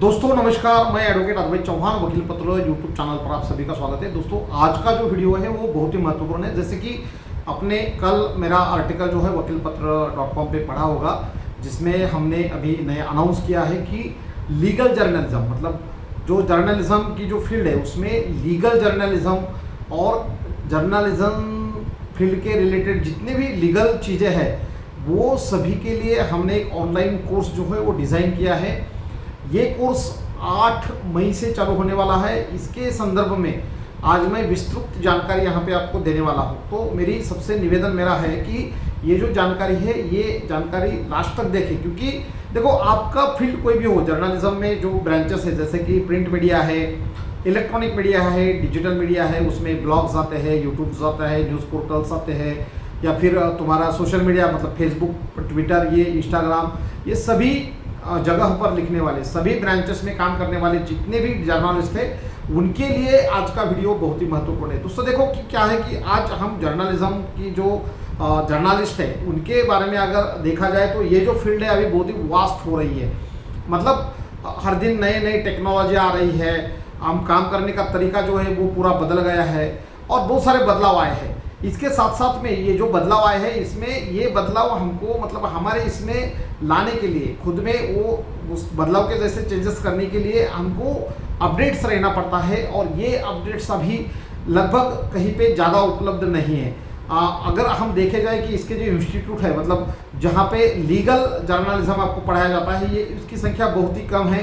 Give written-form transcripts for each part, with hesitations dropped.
दोस्तों नमस्कार, मैं एडवोकेट अद्वैत चौहान वकील पत्र यूट्यूब चैनल पर आप सभी का स्वागत है। दोस्तों आज का जो वीडियो है वो बहुत ही महत्वपूर्ण है। जैसे कि आपने कल मेरा आर्टिकल जो है वकील पत्र.com पे पढ़ा होगा, जिसमें हमने अभी नए अनाउंस किया है कि लीगल जर्नलिज्म मतलब जो जर्नलिज्म की जो फील्ड है उसमें लीगल जर्नलिज्म और जर्नलिज्म फील्ड के रिलेटेड जितने भी लीगल चीज़ें हैं वो सभी के लिए हमने एक ऑनलाइन कोर्स जो है वो डिज़ाइन किया है। ये कोर्स 8 मई से चालू होने वाला है। इसके संदर्भ में आज मैं विस्तृत जानकारी यहाँ पे आपको देने वाला हूँ। तो मेरी सबसे निवेदन मेरा है कि ये जो जानकारी है ये जानकारी लास्ट तक देखें, क्योंकि देखो आपका फील्ड कोई भी हो, जर्नलिज्म में जो ब्रांचेस है जैसे कि प्रिंट मीडिया है, इलेक्ट्रॉनिक मीडिया है, डिजिटल मीडिया है, उसमें ब्लॉग्स आते हैं, यूट्यूब्स आता है, न्यूज़ पोर्टल्स आते हैं, या फिर तुम्हारा सोशल मीडिया मतलब फेसबुक, ट्विटर, ये इंस्टाग्राम, ये सभी जगह पर लिखने वाले सभी ब्रांचेस में काम करने वाले जितने भी जर्नलिस्ट हैं उनके लिए आज का वीडियो बहुत ही महत्वपूर्ण है। दोस्तों देखो कि क्या है कि आज हम जर्नलिज्म की जो जर्नलिस्ट है उनके बारे में अगर देखा जाए तो ये जो फील्ड है अभी बहुत ही वास्ट हो रही है। मतलब हर दिन नए नए टेक्नोलॉजी आ रही है, हम काम करने का तरीका जो है वो पूरा बदल गया है और बहुत सारे बदलाव आए हैं। इसके साथ साथ में ये जो बदलाव आए हैं इसमें ये बदलाव हमको मतलब हमारे इसमें लाने के लिए खुद में वो उस बदलाव के जैसे चेंजेस करने के लिए हमको अपडेट्स रहना पड़ता है, और ये अपडेट्स अभी लगभग कहीं पे ज़्यादा उपलब्ध नहीं है। अगर हम देखे जाए कि इसके जो इंस्टीट्यूट है मतलब जहाँ पे लीगल जर्नलिज्म आपको पढ़ाया जाता है ये इसकी संख्या बहुत ही कम है।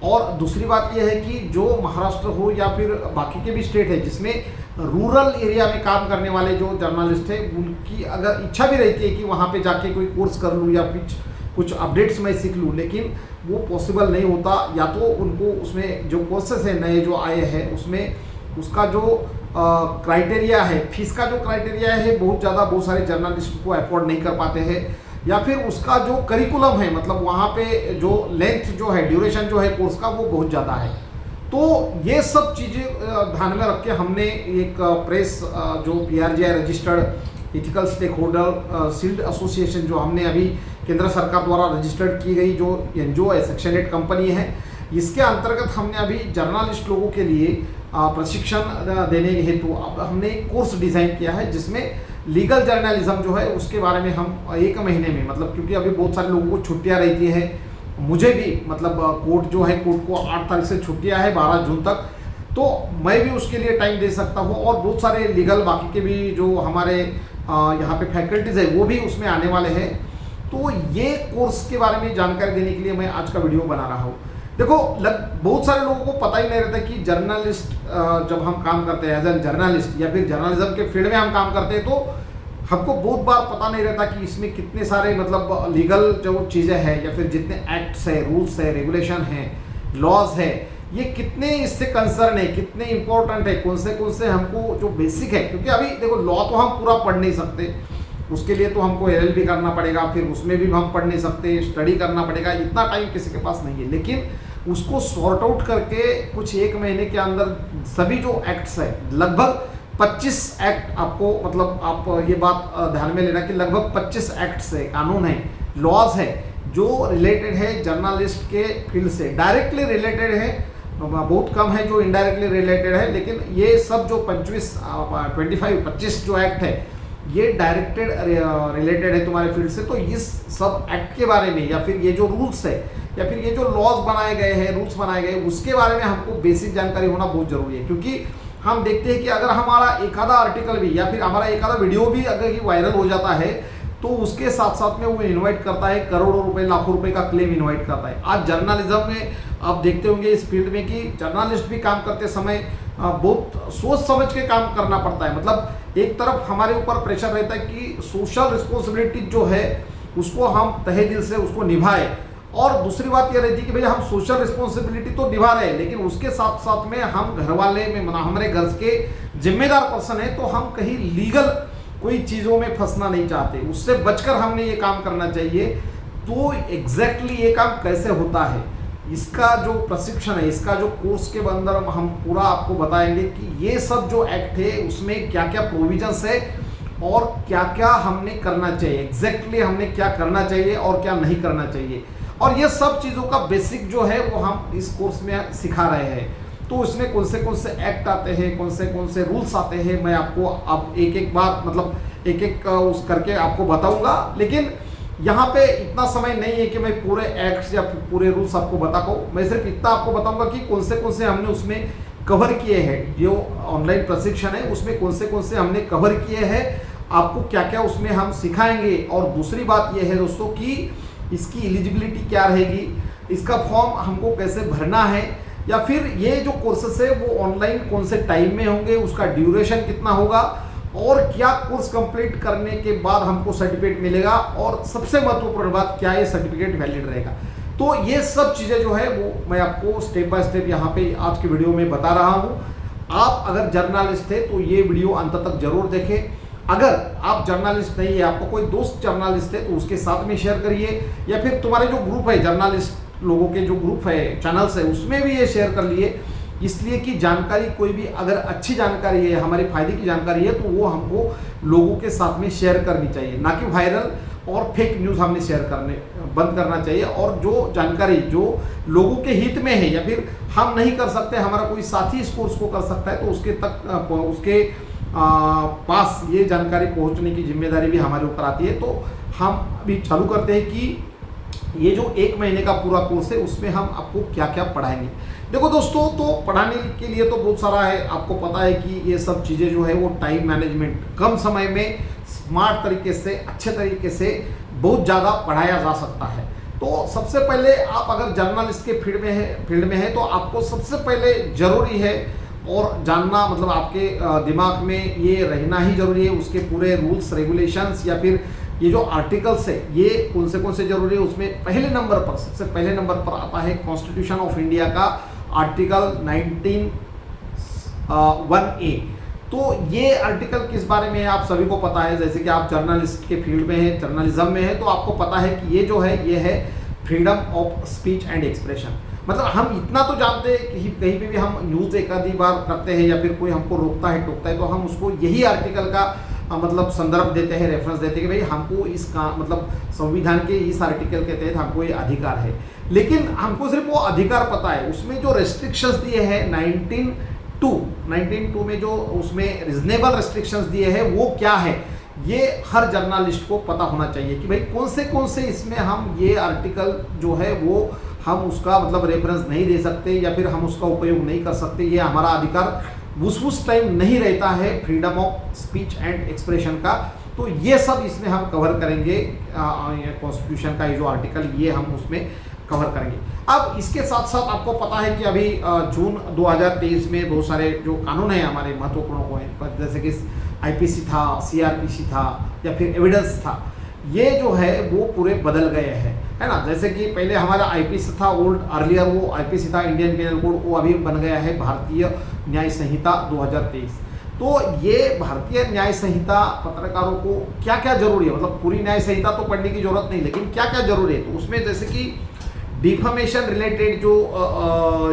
और दूसरी बात यह है कि जो महाराष्ट्र हो या फिर बाकी के भी स्टेट है जिसमें रूरल एरिया में काम करने वाले जो जर्नलिस्ट है उनकी अगर इच्छा भी रहती है कि वहाँ पे जाके कोई कोर्स कर लूँ या कुछ अपडेट्स मैं सीख लूँ, लेकिन वो पॉसिबल नहीं होता। या तो उनको उसमें जो कोर्सेस है नए जो आए हैं उसमें उसका जो क्राइटेरिया है, फीस का जो क्राइटेरिया है बहुत सारे जर्नलिस्ट को अफोर्ड नहीं कर पाते हैं, या फिर उसका जो करिकुलम है मतलब वहाँ पे जो लेंथ जो है, ड्यूरेशन जो है कोर्स का वो बहुत ज़्यादा है। तो ये सब चीज़ें ध्यान में रख के हमने एक प्रेस जो PRGI registered ethical stakeholder sealed association जो हमने अभी केंद्र सरकार द्वारा रजिस्टर्ड की गई जो NGO है, सेक्शन 8 कंपनी है, इसके अंतर्गत हमने अभी जर्नलिस्ट लोगों के लिए प्रशिक्षण देने हेतु अब हमने एक कोर्स डिज़ाइन किया है जिसमें लीगल जर्नलिज्म जो है उसके बारे में हम 1 महीने में मतलब क्योंकि अभी बहुत सारे लोगों को छुट्टियां रहती है, मुझे भी मतलब कोर्ट जो है कोर्ट को 8 तारीख से छुट्टियां है 12 जून तक, तो मैं भी उसके लिए टाइम दे सकता हूँ। और बहुत सारे लीगल बाकी के भी जो हमारे यहाँ पे फैकल्टीज़ है वो भी उसमें आने वाले हैं। तो ये कोर्स के बारे में जानकारी देने के लिए मैं आज का वीडियो बना रहा हूँ। देखो बहुत सारे लोगों को पता ही नहीं रहता कि जर्नलिस्ट जब हम काम करते हैं एज एन जर्नलिस्ट या फिर जर्नलिज्म के फील्ड में हम काम करते हैं तो हमको बहुत बार पता नहीं रहता कि इसमें कितने सारे मतलब लीगल जो चीज़ें हैं या फिर जितने एक्ट्स है, रूल्स है, रेगुलेशन है, लॉज है, ये कितने इससे कंसर्न है, कितने इंपॉर्टेंट है, कौन से हमको जो बेसिक है। क्योंकि अभी देखो लॉ तो हम पूरा पढ़ नहीं सकते, उसके लिए तो हमको LLB करना पड़ेगा, फिर उसमें भी हम पढ़ नहीं सकते, स्टडी करना पड़ेगा, इतना टाइम किसी के पास नहीं है। लेकिन उसको सॉर्ट आउट करके कुछ 1 महीने के अंदर सभी जो एक्ट्स है लगभग 25 एक्ट आपको मतलब आप ये बात ध्यान में लेना कि लगभग 25 एक्ट्स है, कानून है, लॉज है जो रिलेटेड है जर्नलिस्ट के फील्ड से, डायरेक्टली रिलेटेड है, बहुत कम है जो इनडायरेक्टली रिलेटेड है। लेकिन ये सब जो 25 जो एक्ट है ये डायरेक्टेड रिलेटेड है तुम्हारे फील्ड से। तो इस सब एक्ट के बारे में या फिर ये जो रूल्स है या फिर ये जो लॉज बनाए गए हैं, रूल्स बनाए गए, उसके बारे में हमको बेसिक जानकारी होना बहुत जरूरी है। क्योंकि हम देखते हैं कि अगर हमारा एक आधा आर्टिकल भी या फिर हमारा एक आधा वीडियो भी अगर ये वायरल हो जाता है तो उसके साथ साथ में वो इन्वाइट करता है करोड़ों रुपए, लाखों रुपए का क्लेम इन्वाइट करता है। आज जर्नलिज्म में आप देखते होंगे इस फील्ड में कि जर्नलिस्ट भी काम करते समय बहुत सोच समझ के काम करना पड़ता है। मतलब एक तरफ हमारे ऊपर प्रेशर रहता है कि सोशल रिस्पॉन्सिबिलिटी जो है उसको हम तहे दिल से उसको निभाएं, और दूसरी बात यह रहती है कि भैया हम सोशल रिस्पॉन्सिबिलिटी तो निभा रहे हैं लेकिन उसके साथ साथ में हम घर वाले में हमारे घर के जिम्मेदार पर्सन है, तो हम कहीं लीगल कोई चीज़ों में फंसना नहीं चाहते, उससे बचकर हमने ये काम करना चाहिए। तो एग्जैक्टली ये काम कैसे होता है, इसका जो प्रशिक्षण है, इसका जो कोर्स के अंदर हम पूरा आपको बताएंगे कि ये सब जो एक्ट है उसमें क्या क्या प्रोविजंस है और क्या क्या हमने करना चाहिए, एग्जैक्टली हमने क्या करना चाहिए और क्या नहीं करना चाहिए। और ये सब चीज़ों का बेसिक जो है वो हम इस कोर्स में सिखा रहे हैं। तो इसमें कौन से एक्ट आते हैं, कौन से रूल्स आते हैं, मैं आपको अब एक एक बार मतलब एक एक उस करके आपको बताऊंगा। लेकिन यहाँ पे इतना समय नहीं है कि मैं पूरे एक्ट्स या पूरे रूल्स आपको बता पाऊँ। मैं सिर्फ इतना आपको बताऊंगा कि कौन से हमने उसमें कवर किए हैं। जो ऑनलाइन प्रशिक्षण है उसमें कौन से हमने कवर किए हैं, आपको क्या क्या उसमें हम सिखाएंगे। और दूसरी बात यह है दोस्तों कि इसकी एलिजिबिलिटी क्या रहेगी, इसका फॉर्म हमको कैसे भरना है, या फिर ये जो कोर्सेस है वो ऑनलाइन कौन से टाइम में होंगे, उसका ड्यूरेशन कितना होगा, और क्या कोर्स कंप्लीट करने के बाद हमको सर्टिफिकेट मिलेगा, और सबसे महत्वपूर्ण बात क्या ये सर्टिफिकेट वैलिड रहेगा। तो ये सब चीज़ें जो है वो मैं आपको स्टेप बाय स्टेप यहाँ पे आज की वीडियो में बता रहा हूँ। आप अगर जर्नलिस्ट है तो ये वीडियो अंत तक जरूर देखें। अगर आप जर्नलिस्ट नहीं है, आपको कोई दोस्त जर्नलिस्ट है तो उसके साथ में शेयर करिए, या फिर तुम्हारे जो ग्रुप है जर्नलिस्ट लोगों के जो ग्रुप है चैनल्स है उसमें भी ये शेयर कर लिए। इसलिए कि जानकारी कोई भी अगर अच्छी जानकारी है, हमारे फायदे की जानकारी है, तो वो हमको लोगों के साथ में शेयर करनी चाहिए, ना कि वायरल और फेक न्यूज़ हमने शेयर करने बंद करना चाहिए। और जो जानकारी जो लोगों के हित में है, या फिर हम नहीं कर सकते, हमारा कोई साथी इस कोर्स को कर सकता है, तो उसके पास ये जानकारी पहुंचने की जिम्मेदारी भी हमारे ऊपर आती है। तो हम अभी चालू करते हैं कि ये जो 1 महीने का पूरा कोर्स है उसमें हम आपको क्या क्या पढ़ाएंगे। देखो दोस्तों, तो पढ़ाने के लिए तो बहुत सारा है। आपको पता है कि ये सब चीज़ें जो है वो टाइम मैनेजमेंट, कम समय में स्मार्ट तरीके से, अच्छे तरीके से बहुत ज़्यादा पढ़ाया जा सकता है। तो सबसे पहले आप अगर जर्नलिस्ट के फील्ड में है तो आपको सबसे पहले ज़रूरी है और जानना, मतलब आपके दिमाग में ये रहना ही जरूरी है, उसके पूरे रूल्स रेगुलेशंस या फिर ये जो आर्टिकल्स है ये कौन से जरूरी है। उसमें सबसे पहले नंबर पर आता है कॉन्स्टिट्यूशन ऑफ इंडिया का आर्टिकल 19(1)(a)। तो ये आर्टिकल किस बारे में है आप सभी को पता है। जैसे कि आप जर्नलिस्ट के फील्ड में है, जर्नलिज्म में है, तो आपको पता है कि ये जो है ये है freedom of speech and expression. मतलब हम इतना तो जानते हैं कि कहीं पे भी हम न्यूज़ एक आधी बार करते हैं या फिर कोई हमको रोकता है टोकता है तो हम उसको यही आर्टिकल का मतलब संदर्भ देते हैं, रेफरेंस देते हैं कि भाई हमको इसका मतलब संविधान के इस आर्टिकल के तहत हमको ये अधिकार है। लेकिन हमको सिर्फ वो अधिकार पता है, उसमें जो रेस्ट्रिक्शंस दिए हैं 19(2) में जो उसमें रिजनेबल रेस्ट्रिक्शंस दिए हैं वो क्या है, ये हर जर्नलिस्ट को पता होना चाहिए कि भाई कौन से इसमें हम ये आर्टिकल जो है वो हम उसका मतलब रेफरेंस नहीं दे सकते या फिर हम उसका उपयोग नहीं कर सकते। ये हमारा अधिकार उस टाइम नहीं रहता है freedom of speech and expression का। तो ये सब इसमें हम कवर करेंगे, कॉन्स्टिट्यूशन का ये जो आर्टिकल ये हम उसमें कवर करेंगे। अब इसके साथ साथ आपको पता है कि अभी जून 2023 में बहुत सारे जो कानून हैं हमारे महत्वपूर्ण हुए हैं, जैसे कि IPC था, CRPC था या फिर एविडेंस था, ये जो है वो पूरे बदल गए हैं, है ना। जैसे कि पहले हमारा IPC था अर्लियर वो IPC था, इंडियन पेनल कोड, वो अभी बन गया है भारतीय न्याय संहिता 2023। तो ये भारतीय न्याय संहिता पत्रकारों को क्या क्या जरूरी है, मतलब पूरी न्याय संहिता तो पढ़ने की जरूरत नहीं, लेकिन क्या क्या जरूरी है। तो उसमें जैसे कि डिफेमेशन रिलेटेड जो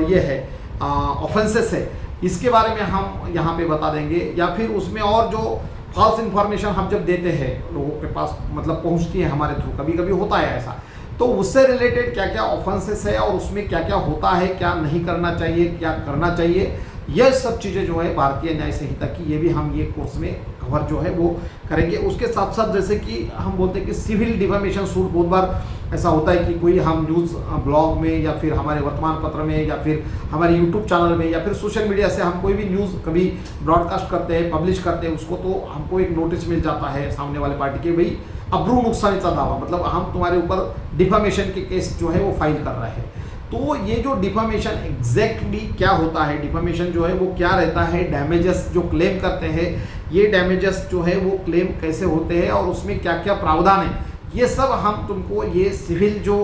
ये है ऑफेंसेस है, इसके बारे में हम यहाँ पे बता देंगे। या फिर उसमें और जो फॉल्स इन्फॉर्मेशन हम जब देते हैं लोगों के पास, मतलब पहुँचती है हमारे थ्रू, कभी कभी होता है ऐसा, तो उससे रिलेटेड क्या क्या ऑफेंसेस है और उसमें क्या क्या होता है, क्या नहीं करना चाहिए, क्या करना चाहिए, यह सब चीज़ें जो है भारतीय न्याय संहिता की, ये भी हम ये कोर्स में कवर जो है वो करेंगे। उसके साथ साथ जैसे कि हम बोलते हैं कि सिविल डिफेमेशन सूट, बहुत बार ऐसा होता है कि कोई हम न्यूज़ ब्लॉग में या फिर हमारे वर्तमान पत्र में या फिर हमारे यूट्यूब चैनल में या फिर सोशल मीडिया से हम कोई भी न्यूज़ कभी ब्रॉडकास्ट करते हैं, पब्लिश करते हैं उसको, तो हमको एक नोटिस मिल जाता है सामने वाले पार्टी के, भाई अब्रू नुकसानीचा दावा, मतलब हम तुम्हारे ऊपर डिफेमेशन के केस जो है वो फाइल कर रहे हैं। तो ये जो डिफेमेशन एग्जैक्टली क्या होता है, डिफेमेशन जो है वो क्या रहता है, डैमेजेस जो क्लेम करते हैं, ये डैमेजेस जो है वो क्लेम कैसे होते हैं और उसमें क्या क्या प्रावधान है, ये सब हम तुमको ये सिविल जो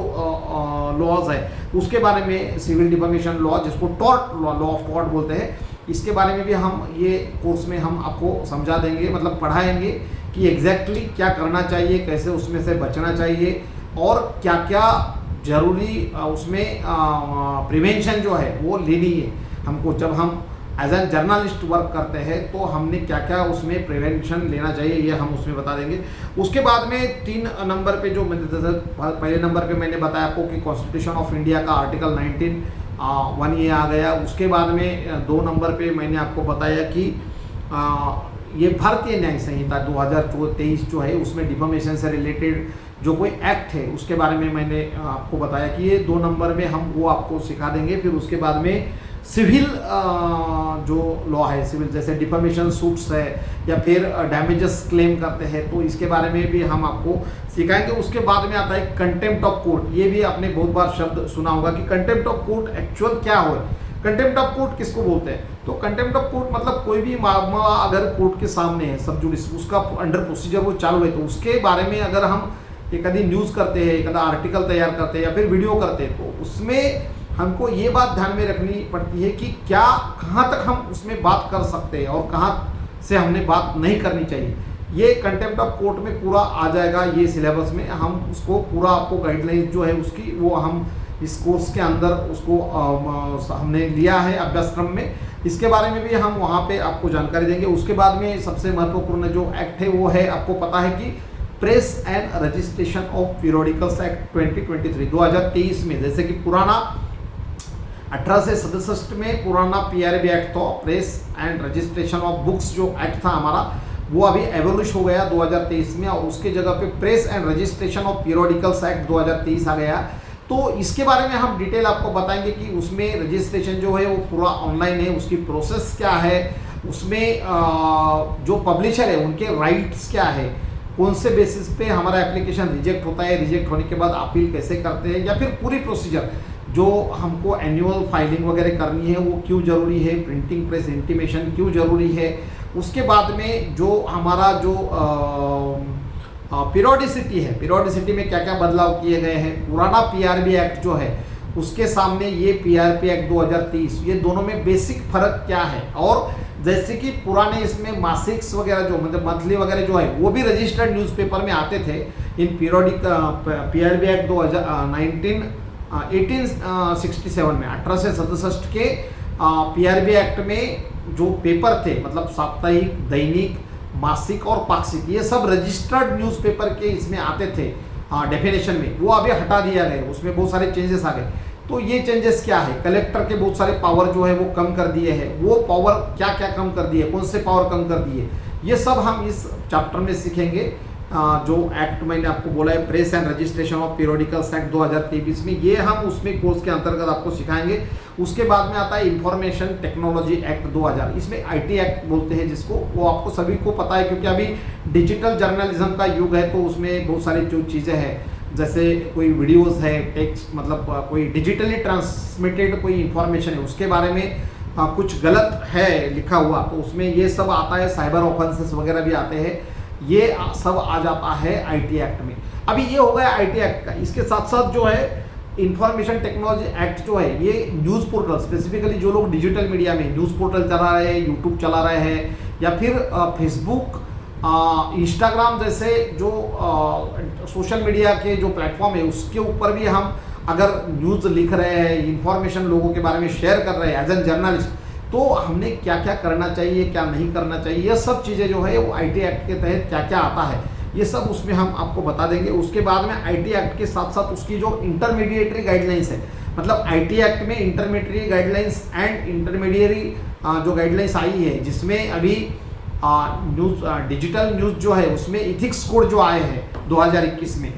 लॉज है उसके बारे में, सिविल डिफेमेशन लॉ जिसको टॉर्ट लॉ ऑफ टॉर्ट बोलते हैं, इसके बारे में भी हम ये कोर्स में हम आपको समझा देंगे, मतलब पढ़ाएंगे कि एग्जैक्टली क्या करना चाहिए, कैसे उसमें से बचना चाहिए और क्या क्या जरूरी उसमें प्रिवेंशन जो है वो लेनी है हमको। जब हम एज एन जर्नलिस्ट वर्क करते हैं तो हमने क्या क्या उसमें प्रिवेंशन लेना चाहिए ये हम उसमें बता देंगे। उसके बाद में 3 नंबर पे जो पहले नंबर पे मैंने बताया आपको कि कॉन्स्टिट्यूशन ऑफ इंडिया का आर्टिकल 19(1) ये आ गया। उसके बाद में 2 नंबर पे मैंने आपको बताया कि ये भारतीय न्याय संहिता 2023 जो है उसमें डिफेमेशन से रिलेटेड जो कोई एक्ट है उसके बारे में मैंने आपको बताया कि ये 2 नंबर में हम वो आपको सिखा देंगे। फिर उसके बाद में सिविल जो लॉ है, सिविल जैसे डिफेमेशन सूट्स है या फिर डैमेजेस क्लेम करते हैं तो इसके बारे में भी हम आपको सिखाएंगे। उसके बाद में आता है कंटेम्प्ट ऑफ कोर्ट। ये भी आपने बहुत बार शब्द सुना होगा कि कंटेम्प्ट ऑफ कोर्ट एक्चुअल क्या हो। कंटेम्प्ट ऑफ कोर्ट किसको बोलते हैं? तो कंटेम्प्ट ऑफ कोर्ट मतलब कोई भी मामला अगर कोर्ट के सामने है, सब जुडिस उसका अंडर प्रोसीजर वो चालू है, तो उसके बारे में अगर हम एक आधी न्यूज़ करते हैं, एक आधा आर्टिकल तैयार करते हैं या फिर वीडियो करते हैं तो उसमें हमको ये बात ध्यान में रखनी पड़ती है कि क्या कहाँ तक हम उसमें बात कर सकते हैं और कहाँ से हमने बात नहीं करनी चाहिए। ये कंटेम्प्ट ऑफ कोर्ट में पूरा आ जाएगा, ये सिलेबस में हम उसको पूरा आपको गाइडलाइंस जो है उसकी वो हम इस कोर्स के अंदर उसको हमने लिया है अभ्यासक्रम में। इसके बारे में भी हम वहाँ पे आपको जानकारी देंगे। उसके बाद में सबसे महत्वपूर्ण जो एक्ट है वो है, आपको पता है कि press and registration of periodicals act 2023 में, जैसे कि पुराना 1867 में पुराना PRB एक्ट था, press and registration of books जो एक्ट था हमारा वो अभी एवोल्यूश हो गया 2023 में, और उसके जगह पे press and registration of periodicals act 2023 आ गया। तो इसके बारे में हम डिटेल आपको बताएंगे कि उसमें रजिस्ट्रेशन जो है वो पूरा ऑनलाइन है, उसकी प्रोसेस क्या है, उसमें जो पब्लिशर है उनके राइट्स क्या है, कौन से बेसिस पे हमारा एप्लीकेशन रिजेक्ट होता है, रिजेक्ट होने के बाद अपील कैसे करते हैं, या फिर पूरी प्रोसीजर जो हमको एनुअल फाइलिंग वगैरह करनी है वो क्यों ज़रूरी है, प्रिंटिंग प्रेस इंटीमेशन क्यों ज़रूरी है। उसके बाद में जो हमारा जो पीरियोडिसिटी है, पीरियोडिसिटी में क्या क्या बदलाव किए गए हैं, पुराना PRB एक्ट जो है उसके सामने ये PRB एक्ट 2023, ये दोनों में बेसिक फ़र्क क्या है। और जैसे कि पुराने इसमें मासिक्स वगैरह जो मतलब मंथली वगैरह जो है वो भी रजिस्टर्ड न्यूज़पेपर में आते थे। इन पीरियोडिक PRB एक्ट 1867 में 1867 के PRB एक्ट में जो पेपर थे मतलब साप्ताहिक, दैनिक, मासिक और पाक्षिक, ये सब रजिस्टर्ड न्यूज़पेपर के इसमें आते थे डेफिनेशन में, वो अभी हटा दिया गया, उसमें बहुत सारे चेंजेस आ गए। तो ये चेंजेस क्या है, कलेक्टर के बहुत सारे पावर जो है वो कम कर दिए हैं, वो पावर क्या क्या कम कर दिए, कौन से पावर कम कर दिए, ये सब हम इस चैप्टर में सीखेंगे। जो एक्ट मैंने आपको बोला है press and registration of periodicals act 2023 में, ये हम उसमें कोर्स के अंतर्गत आपको सिखाएंगे। उसके बाद में आता है इंफॉर्मेशन टेक्नोलॉजी एक्ट 2000, इसमें IT एक्ट बोलते हैं जिसको, वो आपको सभी को पता है क्योंकि अभी डिजिटल जर्नलिज्म का युग है, तो उसमें बहुत सारी जो चीज़ें हैं जैसे कोई वीडियोस है, टेक्स्ट मतलब कोई डिजिटली ट्रांसमिटेड कोई इंफॉर्मेशन है उसके बारे में कुछ गलत है लिखा हुआ तो उसमें ये सब आता है, साइबर ऑफेंसेस वगैरह भी आते हैं, ये सब आ जाता है IT एक्ट में। अभी ये हो गया IT एक्ट का। इसके साथ साथ जो है इंफॉर्मेशन टेक्नोलॉजी एक्ट जो है ये न्यूज़ पोर्टल, स्पेसिफिकली जो लोग डिजिटल मीडिया में न्यूज़ पोर्टल चला रहे हैं, यूट्यूब चला रहे हैं या फिर फेसबुक, इंस्टाग्राम जैसे जो सोशल मीडिया के जो प्लेटफॉर्म है उसके ऊपर भी हम अगर न्यूज़ लिख रहे हैं, इंफॉर्मेशन लोगों के बारे में शेयर कर रहे हैं एज एन जर्नलिस्ट, तो हमने क्या क्या करना चाहिए, क्या नहीं करना चाहिए, ये सब चीज़ें जो है वो IT एक्ट के तहत क्या क्या आता है ये सब उसमें हम आपको बता देंगे। उसके बाद में IT एक्ट के साथ साथ उसकी जो इंटरमीडिएटरी गाइडलाइंस है, मतलब IT एक्ट में इंटरमीडिएटरी गाइडलाइंस एंड इंटरमीडिएटरी जो गाइडलाइंस आई है जिसमें अभी न्यूज़ डिजिटल न्यूज़ जो है उसमें इथिक्स कोड जो आए हैं 2021 में,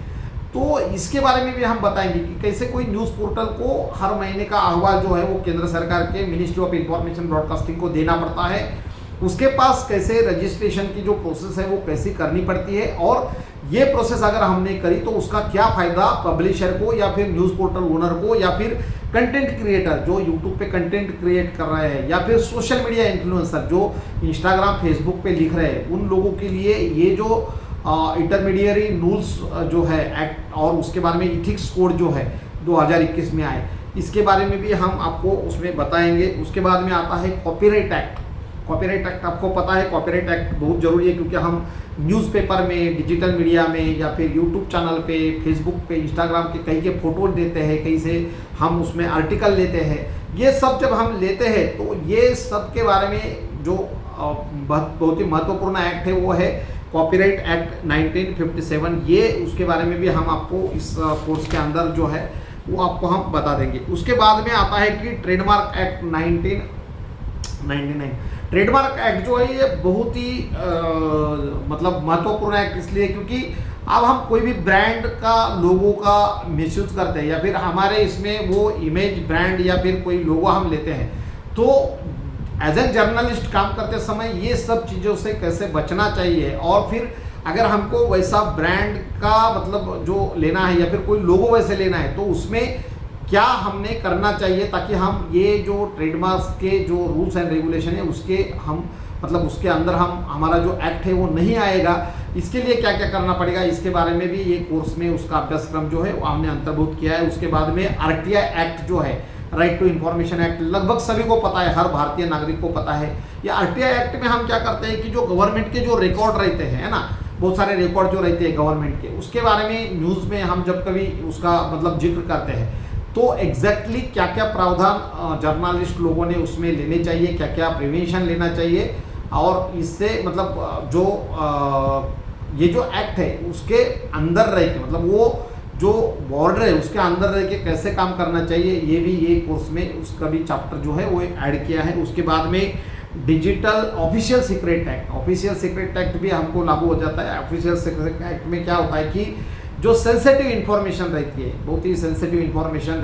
तो इसके बारे में भी हम बताएंगे कि कैसे कोई न्यूज़ पोर्टल को हर महीने का अहवाल जो है वो केंद्र सरकार के मिनिस्ट्री ऑफ इंफॉर्मेशन ब्रॉडकास्टिंग को देना पड़ता है, उसके पास कैसे रजिस्ट्रेशन की जो प्रोसेस है वो कैसी करनी पड़ती है, और ये प्रोसेस अगर हमने करी तो उसका क्या फ़ायदा पब्लिशर को या फिर न्यूज़ पोर्टल ओनर को या फिर कंटेंट क्रिएटर जो यूट्यूब पे कंटेंट क्रिएट कर रहे हैं या फिर सोशल मीडिया इन्फ्लुएंसर जो इंस्टाग्राम फेसबुक पे लिख रहे हैं, उन लोगों के लिए ये जो इंटरमीडिएटरी रूल्स जो है एक्ट और उसके बारे में इथिक्स कोड जो है 2021 में आए, इसके बारे में भी हम आपको उसमें बताएंगे। उसके बाद में आता है कॉपीराइट एक्ट कॉपीराइट एक्ट आपको पता है, कॉपीराइट एक्ट बहुत ज़रूरी है क्योंकि हम न्यूज़पेपर में, डिजिटल मीडिया में या फिर यूट्यूब चैनल पे, फेसबुक पे, इंस्टाग्राम के कहीं के फ़ोटो देते हैं, कहीं से हम उसमें आर्टिकल लेते हैं। ये सब जब हम लेते हैं तो ये सब के बारे में जो बहुत ही महत्वपूर्ण एक्ट है वो है कॉपीराइट एक्ट 1957। ये उसके बारे में भी हम आपको इस कोर्स के अंदर जो है वो आपको हम बता देंगे। उसके बाद में आता है कि ट्रेडमार्क एक्ट 1999। ट्रेडमार्क एक्ट जो है ये बहुत ही मतलब महत्वपूर्ण एक्ट इसलिए क्योंकि अब हम कोई भी ब्रांड का लोगो का मिसयूज करते हैं या फिर हमारे इसमें वो इमेज ब्रांड या फिर कोई लोगो हम लेते हैं, तो एज ए जर्नलिस्ट काम करते समय ये सब चीज़ों से कैसे बचना चाहिए, और फिर अगर हमको वैसा ब्रांड का मतलब जो लेना है या फिर कोई लोगो वैसे लेना है तो उसमें क्या हमने करना चाहिए ताकि हम ये जो ट्रेडमार्क्स के जो रूल्स एंड रेगुलेशन है उसके हम मतलब उसके अंदर हम हमारा जो एक्ट है वो नहीं आएगा, इसके लिए क्या क्या करना पड़ेगा, इसके बारे में भी ये कोर्स में उसका अभ्यासक्रम जो है वो हमने अंतर्भुत किया है। उसके बाद में आरटीआई एक्ट जो है, राइट टू इन्फॉर्मेशन एक्ट, लगभग सभी को पता है, हर भारतीय नागरिक को पता है। या आरटीआई एक्ट में हम क्या करते हैं कि जो गवर्नमेंट के जो रिकॉर्ड रहते हैं, है ना, बहुत सारे रिकॉर्ड जो रहते हैं गवर्नमेंट के, उसके बारे में न्यूज़ में हम जब कभी उसका मतलब जिक्र करते हैं तो एग्जैक्टली क्या क्या प्रावधान जर्नलिस्ट लोगों ने उसमें लेने चाहिए, क्या क्या प्रिवेंशन लेना चाहिए, और इससे मतलब जो ये जो एक्ट है उसके अंदर रह के मतलब वो जो बॉर्डर है उसके अंदर रह के कैसे काम करना चाहिए, ये भी ये कोर्स में उसका भी चैप्टर जो है वो एक ऐड किया है। उसके बाद में digital official secret act, official secret act भी हमको लागू हो जाता है। ऑफिशियल सीक्रेट एक्ट में क्या होता है कि जो सेंसिटिव इंफॉर्मेशन रहती है, बहुत ही sensitive information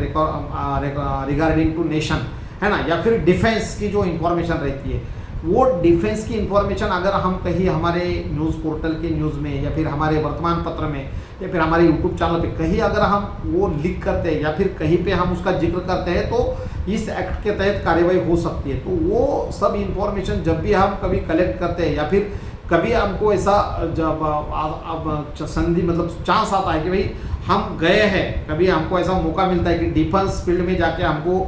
regarding to nation, है ना, या फिर डिफेंस की जो इंफॉर्मेशन रहती है, वो डिफेंस की इंफॉर्मेशन अगर हम कहीं हमारे न्यूज़ पोर्टल के न्यूज़ में या फिर हमारे वर्तमान पत्र में या फिर हमारे यूट्यूब चैनल पे कहीं अगर हम वो लिख करते हैं या फिर कहीं पे हम उसका जिक्र करते हैं तो इस एक्ट के तहत कार्यवाही हो सकती है। तो वो सब इंफॉर्मेशन जब भी हम कभी कलेक्ट करते हैं या फिर कभी हमको ऐसा जब अब संधि मतलब चांस आता है कि भाई हम गए हैं, कभी हमको ऐसा मौका मिलता है कि डिफेंस फील्ड में जाके हमको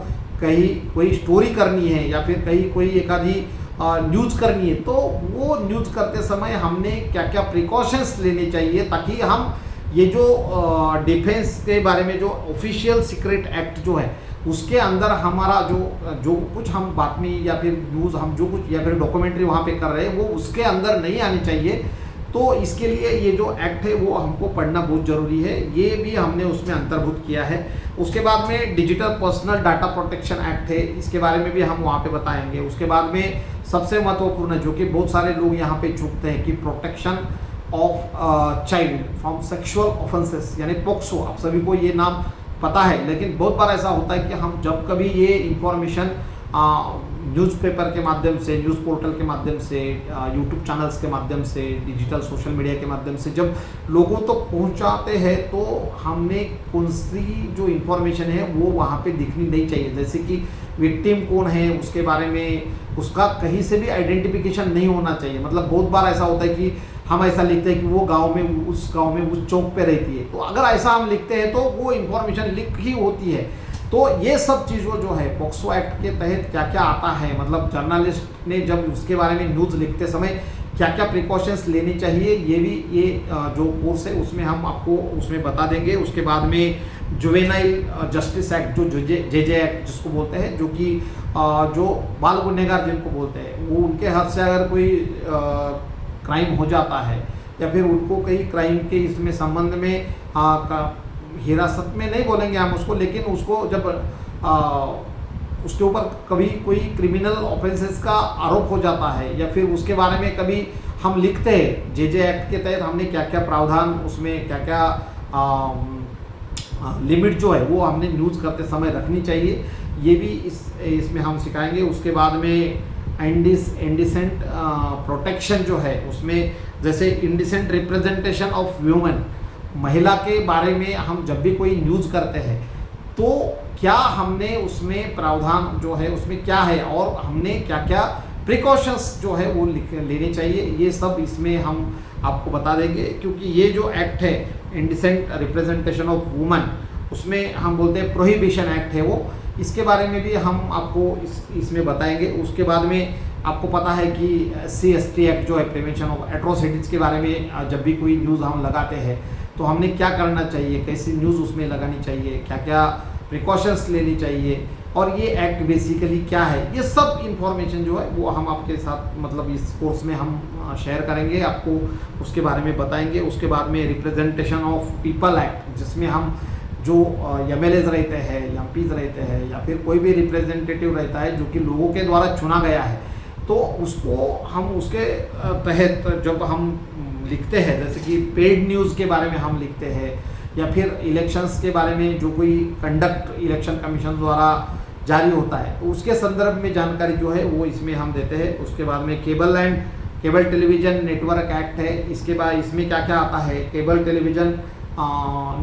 कहीं कोई स्टोरी करनी है या फिर कहीं कोई एक आधी न्यूज़ करनी है, तो वो न्यूज़ करते समय हमने क्या क्या प्रिकॉशंस लेने चाहिए ताकि हम ये जो डिफेंस के बारे में जो ऑफिशियल सीक्रेट एक्ट जो है उसके अंदर हमारा जो कुछ हम बातमी या फिर न्यूज़ हम जो कुछ या फिर डॉक्यूमेंट्री वहाँ पे कर रहे हैं वो उसके अंदर नहीं आनी चाहिए। तो इसके लिए ये जो एक्ट है वो हमको पढ़ना बहुत ज़रूरी है, ये भी हमने उसमें अंतर्भुत किया है। उसके बाद में digital personal data protection act है, इसके बारे में भी हम वहाँ पे बताएंगे। उसके बाद में सबसे महत्वपूर्ण जो कि बहुत सारे लोग यहाँ पे चूकते हैं कि protection of child from sexual offences यानी पोक्सो, आप सभी को ये नाम पता है, लेकिन बहुत बार ऐसा होता है कि हम जब कभी ये इंफॉर्मेशन न्यूज़पेपर के माध्यम से, न्यूज़ पोर्टल के माध्यम से, यूट्यूब चैनल्स के माध्यम से, डिजिटल सोशल मीडिया के माध्यम से जब लोगों तक पहुंचाते हैं तो हमने कौन सी जो इंफॉर्मेशन है वो वहाँ पे दिखनी नहीं चाहिए। जैसे कि विक्टिम कौन है उसके बारे में उसका कहीं से भी आइडेंटिफिकेशन नहीं होना चाहिए। मतलब बहुत बार ऐसा होता है कि हम ऐसा लिखते हैं कि वो गांव में उस चौक पे रहती है, तो अगर ऐसा हम लिखते हैं तो वो इंफॉर्मेशन लीक ही होती है। तो ये सब चीज़ों जो है पॉक्सो एक्ट के तहत क्या क्या आता है, मतलब जर्नलिस्ट ने जब उसके बारे में न्यूज़ लिखते समय क्या क्या प्रिकॉशंस लेनी चाहिए, ये भी ये जो कोर्स है उसमें हम आपको उसमें बता देंगे। उसके बाद में जुवेनाइल जस्टिस एक्ट जो जे एक्ट जिसको बोलते हैं, जो कि जो बाल गुनहगार जिनको बोलते हैं, वो उनके हाथ से अगर कोई क्राइम हो जाता है या फिर उनको कई क्राइम के इसमें संबंध में हिरासत में नहीं बोलेंगे हम उसको, लेकिन उसको जब उसके ऊपर कभी कोई क्रिमिनल ऑफेंसेस का आरोप हो जाता है या फिर उसके बारे में कभी हम लिखते हैं जे एक्ट के तहत हमने क्या क्या प्रावधान उसमें क्या क्या लिमिट जो है वो हमने न्यूज़ करते समय रखनी चाहिए, ये भी इसमें हम सिखाएंगे। उसके बाद में इंडिसेंट प्रोटेक्शन जो है उसमें जैसे इंडिसेंट रिप्रेजेंटेशन ऑफ वुमेन, महिला के बारे में हम जब भी कोई न्यूज़ करते हैं तो क्या हमने उसमें प्रावधान जो है उसमें क्या है और हमने क्या क्या प्रिकॉशंस जो है वो लेने चाहिए, ये सब इसमें हम आपको बता देंगे। क्योंकि ये जो एक्ट है इंडिसेंट रिप्रेजेंटेशन ऑफ वुमेन, उसमें हम बोलते हैं प्रोहिबिशन एक्ट है वो, इसके बारे में भी हम आपको इसमें बताएंगे। उसके बाद में आपको पता है कि SC/ST एक्ट जो है, प्रिवेंशन ऑफ एट्रोसिटीज़ के बारे में जब भी कोई न्यूज़ हम लगाते हैं तो हमने क्या करना चाहिए, कैसी न्यूज़ उसमें लगानी चाहिए, क्या क्या प्रिकॉशंस लेनी चाहिए, और ये एक्ट बेसिकली क्या है, ये सब इंफॉर्मेशन जो है वो हम आपके साथ मतलब इस कोर्स में हम शेयर करेंगे, आपको उसके बारे में बताएंगे। उसके बाद में रिप्रेजेंटेशन ऑफ पीपल एक्ट, जिसमें हम जो MLAs रहते हैं, MPs रहते हैं, या फिर कोई भी रिप्रेजेंटेटिव रहता है जो कि लोगों के द्वारा चुना गया है, तो उसको हम उसके तहत जब हम लिखते हैं, जैसे कि पेड न्यूज़ के बारे में हम लिखते हैं, या फिर इलेक्शंस के बारे में जो कोई कंडक्ट इलेक्शन कमीशन द्वारा जारी होता है, तो उसके संदर्भ में जानकारी जो है वो इसमें हम देते हैं। उसके बाद में केबल टेलीविज़न नेटवर्क एक्ट है। इसके बाद इसमें क्या क्या आता है, केबल टेलीविज़न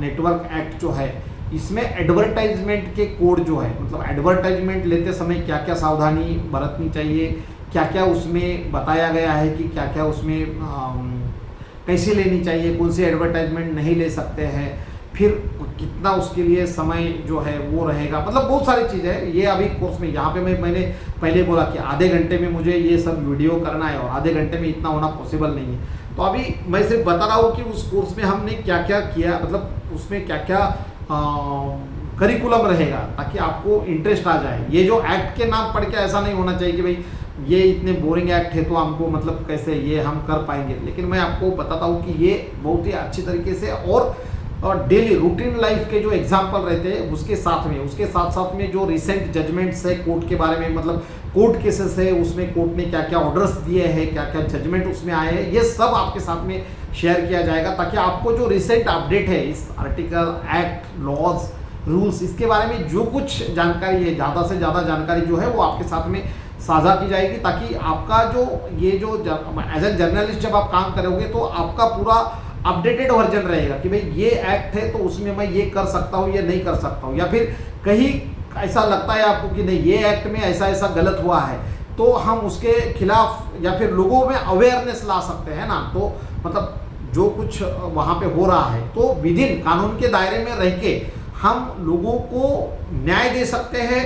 नेटवर्क एक्ट जो है, इसमें एडवर्टाइजमेंट के कोड जो है, मतलब एडवर्टाइजमेंट लेते समय क्या क्या सावधानी बरतनी चाहिए, क्या क्या उसमें बताया गया है कि क्या क्या उसमें कैसे लेनी चाहिए, कौन सी एडवर्टाइजमेंट नहीं ले सकते हैं, फिर कितना उसके लिए समय जो है वो रहेगा, मतलब बहुत सारी चीज़ें हैं। ये अभी कोर्स में यहाँ पे मैंने पहले बोला कि आधे घंटे में मुझे ये सब वीडियो करना है, और आधे घंटे में इतना होना पॉसिबल नहीं है। तो अभी मैं सिर्फ बता रहा हूँ कि उस कोर्स में हमने क्या क्या किया, मतलब उसमें क्या क्या करिकुलम रहेगा, ताकि आपको इंटरेस्ट आ जाए। ये जो एक्ट के नाम पढ़ के ऐसा नहीं होना चाहिए कि भाई ये इतने बोरिंग एक्ट है तो हमको मतलब कैसे ये हम कर पाएंगे, लेकिन मैं आपको बताता हूँ कि ये बहुत ही अच्छी तरीके से और डेली रूटीन लाइफ के जो एग्जाम्पल रहते हैं उसके साथ साथ में जो रिसेंट जजमेंट्स है कोर्ट के बारे में, मतलब कोर्ट केसेस है, उसमें कोर्ट ने क्या क्या ऑर्डर्स दिए हैं, क्या क्या जजमेंट उसमें आए हैं, ये सब आपके साथ में शेयर किया जाएगा, ताकि आपको जो रिसेंट अपडेट है इस आर्टिकल, एक्ट, लॉज, रूल्स, इसके बारे में जो कुछ जानकारी है, ज़्यादा से ज़्यादा जानकारी जो है वो आपके साथ में साझा की जाएगी, ताकि आपका जो ये जो एज ए जर्नलिस्ट जब आप काम करोगे तो आपका पूरा अपडेटेड वर्जन रहेगा कि भाई ये एक्ट है तो उसमें मैं ये कर सकता हूँ या नहीं कर सकता हूँ, या फिर कहीं ऐसा लगता है आपको कि नहीं ये एक्ट में ऐसा ऐसा गलत हुआ है, तो हम उसके खिलाफ या फिर लोगों में अवेयरनेस ला सकते हैं ना। तो मतलब जो कुछ वहाँ पे हो रहा है तो विदिन कानून के दायरे में रह के हम लोगं को न्याय दे सकते हैं,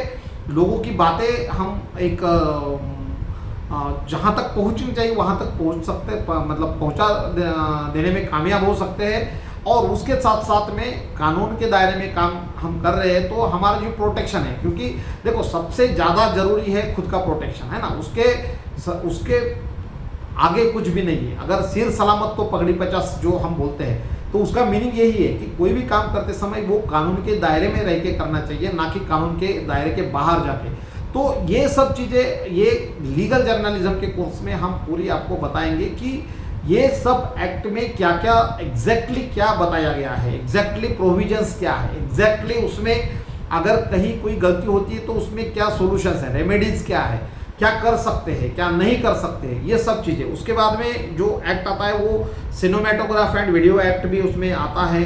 लोगों की बातें हम एक जहाँ तक पहुँचनी चाहिए वहाँ तक पहुँच सकते, मतलब पहुँचा देने में कामयाब हो सकते हैं। और उसके साथ साथ में कानून के दायरे में काम हम कर रहे हैं तो हमारा जो प्रोटेक्शन है, क्योंकि देखो सबसे ज़्यादा ज़रूरी है खुद का प्रोटेक्शन, है ना, उसके आगे कुछ भी नहीं है। अगर सिर सलामत तो पगड़ी 50 जो हम बोलते हैं, तो उसका मीनिंग यही है कि कोई भी काम करते समय वो कानून के दायरे में रह के करना चाहिए, ना कि कानून के दायरे के बाहर जाके। तो ये सब चीज़ें ये लीगल जर्नलिज्म के कोर्स में हम पूरी आपको बताएंगे कि ये सब एक्ट में क्या क्या एग्जैक्टली क्या बताया गया है, एग्जैक्टली प्रोविजंस क्या है, एग्जैक्टली उसमें अगर कहीं कोई गलती होती है तो उसमें क्या सॉल्यूशंस है, रेमेडीज क्या है, क्या कर सकते हैं, क्या नहीं कर सकते हैं, ये सब चीज़ें। उसके बाद में जो एक्ट आता है वो सिनेमेटोग्राफ एंड वीडियो एक्ट भी उसमें आता है।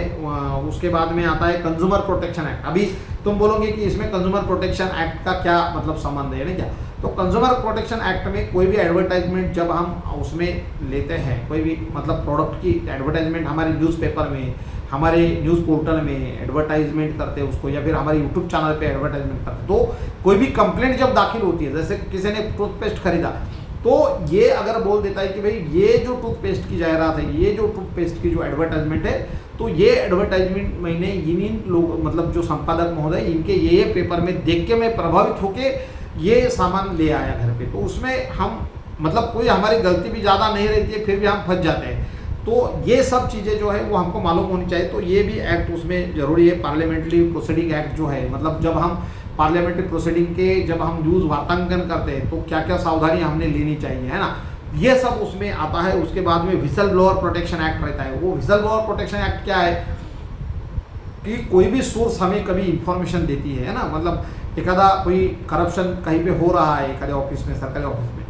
उसके बाद में आता है कंज्यूमर प्रोटेक्शन एक्ट। अभी तुम बोलोगे कि इसमें कंज्यूमर प्रोटेक्शन एक्ट का क्या मतलब संबंध है ना, क्या? तो कंज्यूमर प्रोटेक्शन एक्ट में कोई भी एडवर्टाइजमेंट जब हम उसमें लेते हैं, कोई भी मतलब प्रोडक्ट की एडवर्टाइजमेंट हमारे न्यूज़पेपर में, हमारे न्यूज़ पोर्टल में एडवर्टाइजमेंट करते हैं उसको, या फिर हमारे यूट्यूब चैनल पे एडवर्टाइजमेंट करते हैं, तो कोई भी कंप्लेंट जब दाखिल होती है, जैसे किसी ने टूथपेस्ट खरीदा तो ये अगर बोल देता है कि भाई ये जो टूथपेस्ट की जाहिरात है, ये जो टूथपेस्ट की जो एडवर्टाइजमेंट है, तो ये एडवर्टाइजमेंट मैंने इन लोग मतलब जो संपादक महोदय इनके ये पेपर में देख के मैं प्रभावित होके ये सामान ले आया घर पे, तो उसमें हम मतलब कोई हमारी गलती भी ज़्यादा नहीं रहती है, फिर भी हम फंस जाते हैं। तो ये सब चीज़ें जो है वो हमको मालूम होनी चाहिए। तो ये भी एक्ट उसमें ज़रूरी है। पार्लियामेंट्री प्रोसीडिंग एक्ट जो है, मतलब जब हम पार्लियामेंट्री प्रोसीडिंग के जब हम न्यूज़ वार्तांकन करते हैं तो क्या क्या सावधानी हमने लेनी चाहिए, है ना, ये सब उसमें आता है। उसके बाद में विसल ब्लोअर प्रोटेक्शन एक्ट रहता है। वो विसल ब्लोअर प्रोटेक्शन एक्ट क्या है कि कोई भी सोर्स हमें कभी इंफॉर्मेशन देती है ना, मतलब एखादा कोई करप्शन कहीं पे हो रहा है एखादे ऑफिस में, सरकारी ऑफिस में,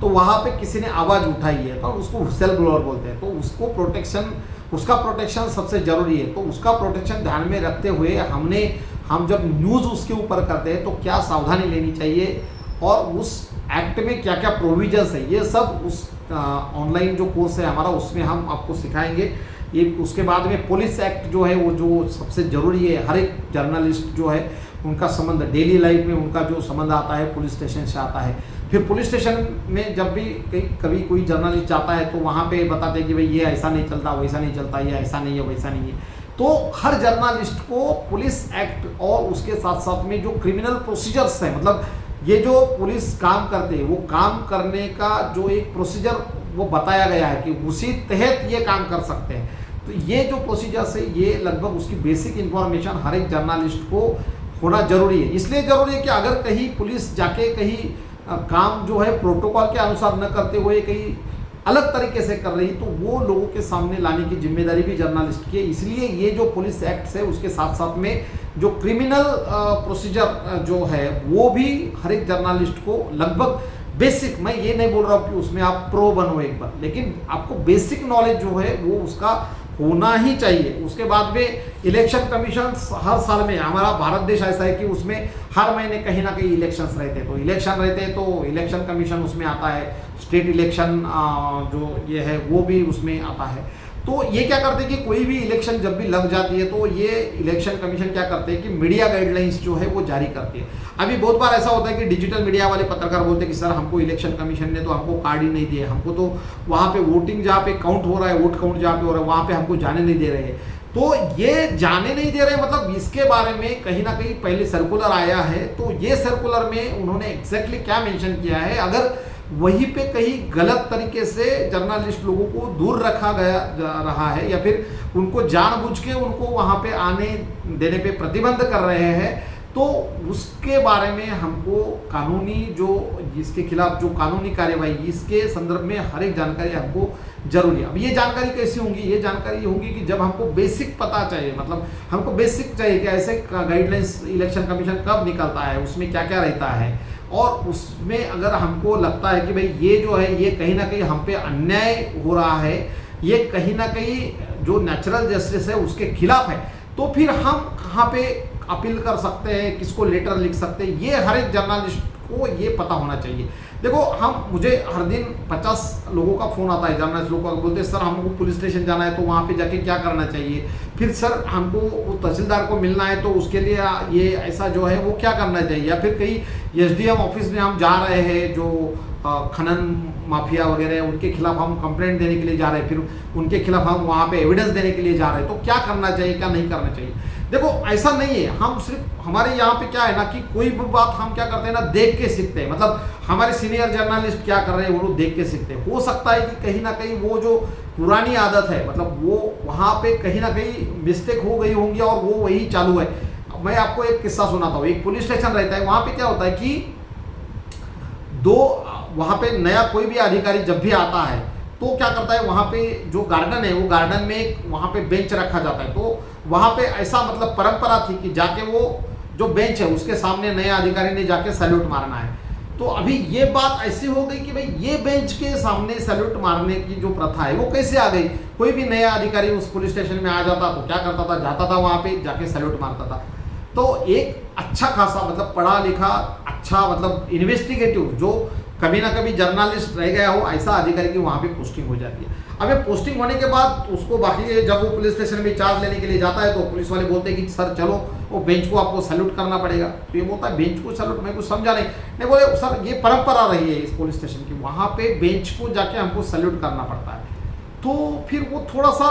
तो वहाँ पे किसी ने आवाज़ उठाई है तो उसको विसल ब्लोअर बोलते हैं। तो उसको प्रोटेक्शन, उसका प्रोटेक्शन सबसे ज़रूरी है। तो उसका प्रोटेक्शन ध्यान में रखते हुए हम जब न्यूज़ उसके ऊपर करते हैं तो क्या सावधानी लेनी चाहिए और उस एक्ट में क्या क्या प्रोविजंस है, ये सब उस ऑनलाइन जो कोर्स है हमारा उसमें हम आपको सिखाएंगे। ये उसके बाद में पुलिस एक्ट जो है वो जो सबसे ज़रूरी है, हर एक जर्नलिस्ट जो है उनका संबंध डेली लाइफ में उनका जो संबंध आता है पुलिस स्टेशन से आता है। फिर पुलिस स्टेशन में जब भी कभी कोई जर्नलिस्ट जाता है तो वहाँ पे बताते हैं कि भाई ये ऐसा नहीं चलता, वैसा नहीं चलता, ये ऐसा नहीं है, वैसा नहीं है। तो हर जर्नलिस्ट को पुलिस एक्ट और उसके साथ साथ में जो क्रिमिनल प्रोसीजर्स है, मतलब ये जो पुलिस काम करते हैं वो काम करने का जो एक प्रोसीजर वो बताया गया है कि उसी तहत ये काम कर सकते हैं। तो ये जो प्रोसीजर्स है ये लगभग उसकी बेसिक इन्फॉर्मेशन हर एक जर्नलिस्ट को होना जरूरी है। इसलिए जरूरी है कि अगर कहीं पुलिस जाके कहीं काम जो है प्रोटोकॉल के अनुसार न करते हुए कहीं अलग तरीके से कर रही तो वो लोगों के सामने लाने की जिम्मेदारी भी जर्नलिस्ट की है। इसलिए ये जो पुलिस एक्ट है उसके साथ साथ में जो क्रिमिनल प्रोसीजर जो है वो भी हर एक जर्नलिस्ट को लगभग बेसिक, मैं ये नहीं बोल रहा हूँ कि उसमें आप प्रो बनो एक बार, लेकिन आपको बेसिक नॉलेज जो है वो उसका होना ही चाहिए। उसके बाद में इलेक्शन कमीशन हर साल में, हमारा भारत देश ऐसा है कि उसमें हर महीने कहीं ना कहीं इलेक्शंस रहते हैं, तो इलेक्शन रहते हैं तो इलेक्शन कमीशन उसमें आता है, स्टेट इलेक्शन जो ये है वो भी उसमें आता है। तो ये क्या करते हैं कि कोई भी इलेक्शन जब भी लग जाती है तो ये इलेक्शन कमीशन क्या करते हैं कि मीडिया गाइडलाइंस जो है वो जारी करती है। अभी बहुत बार ऐसा होता है कि डिजिटल मीडिया वाले पत्रकार बोलते हैं कि सर हमको इलेक्शन कमीशन ने तो हमको कार्ड ही नहीं दिए, हमको तो वहाँ पे वोटिंग जहाँ पे काउंट हो रहा है, वोट काउंट जहाँ पे हो रहा है वहाँ पे हमको जाने नहीं दे रहे हैं। तो ये जाने नहीं दे रहे मतलब इसके बारे में कहीं ना कहीं पहले सर्कुलर आया है, तो ये सर्कुलर में उन्होंने एग्जैक्टली क्या मेंशन किया है, अगर वहीं पे कहीं गलत तरीके से जर्नलिस्ट लोगों को दूर रखा गया जा रहा है या फिर उनको जानबूझ के उनको वहाँ पे आने देने पे प्रतिबंध कर रहे हैं, तो उसके बारे में हमको कानूनी जो इसके खिलाफ जो कानूनी कार्यवाही इसके संदर्भ में हर एक जानकारी हमको जरूरी है। अब ये जानकारी कैसी होंगी, ये जानकारी होंगी कि जब हमको बेसिक पता चाहिए, मतलब हमको बेसिक चाहिए कि ऐसे गाइडलाइंस इलेक्शन कमीशन कब निकलता है, उसमें क्या क्या रहता है, और उसमें अगर हमको लगता है कि भाई ये जो है ये कहीं ना कहीं हम पे अन्याय हो रहा है, ये कहीं ना कहीं जो नेचुरल जस्टिस है उसके खिलाफ है, तो फिर हम कहाँ पे अपील कर सकते हैं, किसको लेटर लिख सकते हैं, ये हर एक जर्नलिस्ट को ये पता होना चाहिए। देखो मुझे हर दिन 50 लोगों का फ़ोन आता है, जर्नलिस्ट लोगों का, बोलते हैं सर हमको पुलिस स्टेशन जाना है तो वहाँ पे जाके क्या करना चाहिए, फिर सर हमको वो तहसीलदार को मिलना है तो उसके लिए ये ऐसा जो है वो क्या करना चाहिए, या फिर कहीं एसडीएम ऑफिस में हम जा रहे हैं जो खनन माफिया वगैरह उनके खिलाफ हम कंप्लेंट देने के लिए जा रहे हैं, फिर उनके खिलाफ हम वहाँ पे एविडेंस देने के लिए जा रहे हैं, तो क्या करना चाहिए क्या नहीं करना चाहिए। देखो ऐसा नहीं है, हम सिर्फ हमारे यहाँ पे क्या है ना कि कोई भी बात हम क्या करते हैं ना देख के सीखते हैं, मतलब हमारे सीनियर जर्नलिस्ट क्या कर रहे हैं वो लोग देख के सीखते हैं। हो सकता है कि कहीं ना कहीं वो जो पुरानी आदत है मतलब वो वहाँ पे कहीं ना कहीं मिस्टेक हो गई होंगी और वो वही चालू है। मैं आपको एक किस्सा सुनाता हूँ। एक पुलिस स्टेशन रहता है, वहाँ पे क्या होता है कि वहाँ पे नया कोई भी अधिकारी जब भी आता है तो क्या करता है, वहाँ पे जो गार्डन है वो गार्डन में वहाँ पे बेंच रखा जाता है, तो वहाँ पे ऐसा मतलब परंपरा थी कि जाके वो जो बेंच है उसके सामने नया अधिकारी ने जाके सैल्यूट मारना है। तो अभी ये बात ऐसी हो गई कि भाई ये बेंच के सामने सैल्यूट मारने की जो प्रथा है वो कैसे आ गई। कोई भी नया अधिकारी उस पुलिस स्टेशन में आ जाता तो क्या करता था, जाता था वहाँ पे जाके सैल्यूट मारता था। तो एक अच्छा खासा मतलब पढ़ा लिखा अच्छा मतलब इन्वेस्टिगेटिव जो कभी ना कभी जर्नलिस्ट रह गया हो ऐसा अधिकारी की वहाँ पे पोस्टिंग हो जाती है। अब ये पोस्टिंग होने के बाद उसको बाकी जब वो पुलिस स्टेशन में चार्ज लेने के लिए जाता है तो पुलिस वाले बोलते हैं कि सर चलो वो बेंच को आपको सैल्यूट करना पड़ेगा। तो ये बोलता है बेंच को सैल्यूट, मैं कुछ समझा नहीं बोले सर ये परंपरा रही है इस पुलिस स्टेशन की, वहाँ पे बेंच को जाके हमको सैल्यूट करना पड़ता है। तो फिर वो थोड़ा सा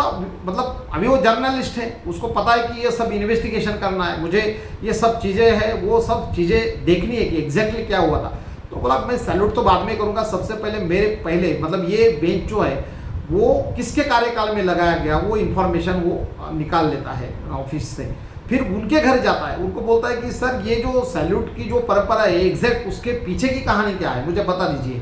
मतलब अभी वो जर्नलिस्ट है, उसको पता है कि ये सब इन्वेस्टिगेशन करना है, मुझे ये सब चीज़ें हैं वो सब चीज़ें देखनी है कि एग्जैक्टली क्या हुआ था। तो बोला मैं सैल्यूट तो बाद में करूँगा, सबसे पहले मतलब ये बेंच जो है वो किसके कार्यकाल में लगाया गया वो इन्फॉर्मेशन वो निकाल लेता है ऑफिस से, फिर उनके घर जाता है, उनको बोलता है कि सर ये जो सैल्यूट की जो परंपरा है एग्जैक्ट उसके पीछे की कहानी क्या है मुझे बता दीजिए।